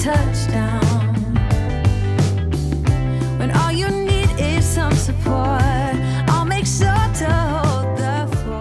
touchdown. When all you need is some support, I'll make sure to hold the fort.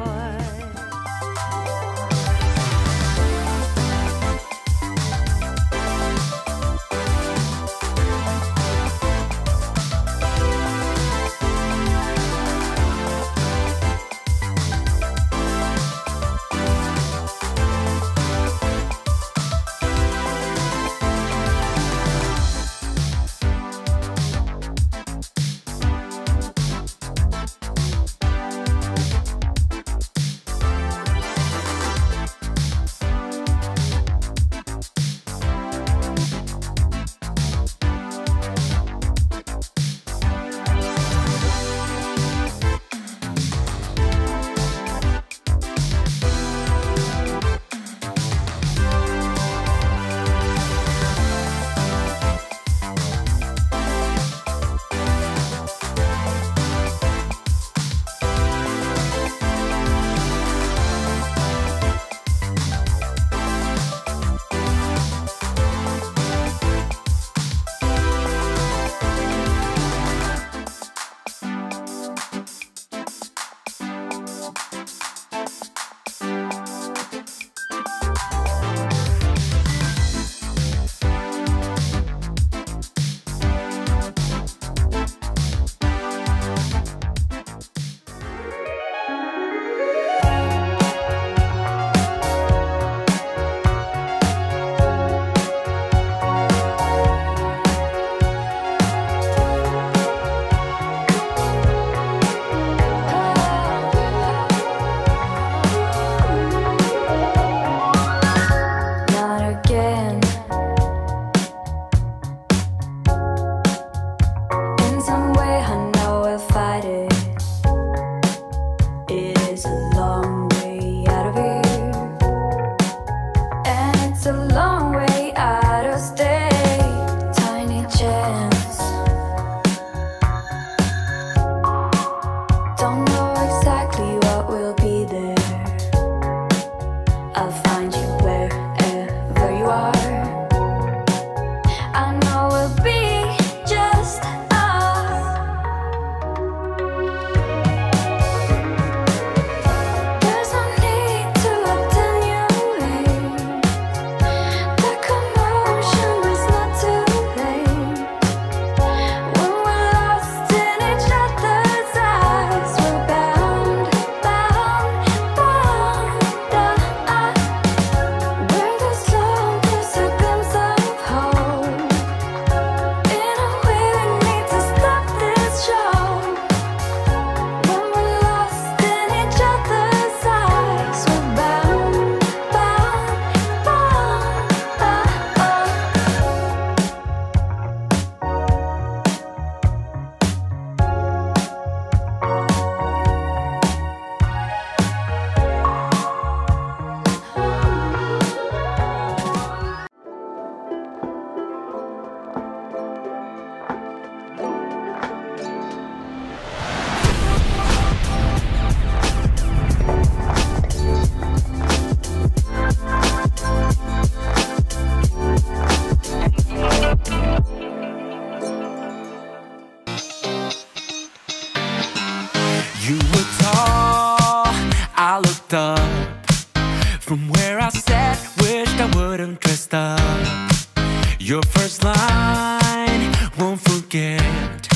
Your first line won't forget.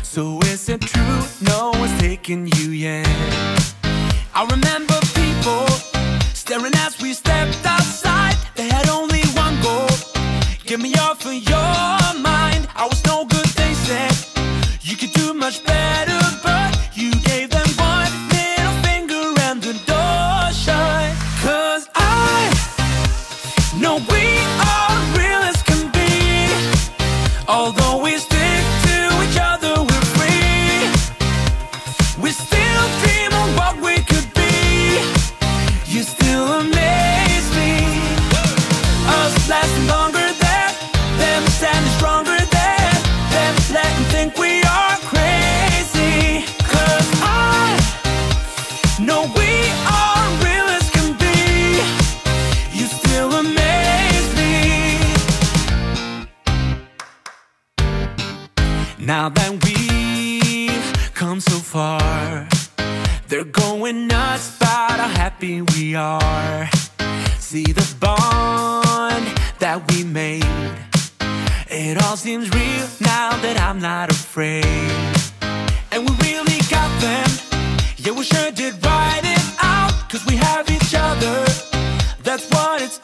So is it true no one's taken you yet? I remember people staring as we stepped outside. They had only one goal, get me off of your mind. I was no good, they said. You could do much better, but you gave them one middle finger and the door shut. 'Cause I know we are real as can be. Although we stick to each other, we're free. We still dream of what we could be. You still amaze me. Us lasting longer than them, standing stronger than them, letting think we are crazy. They're going nuts about how happy we are. See the bond that we made. It all seems real now that I'm not afraid. And we really got them. Yeah, we sure did write it out. 'Cause we have each other. That's what it's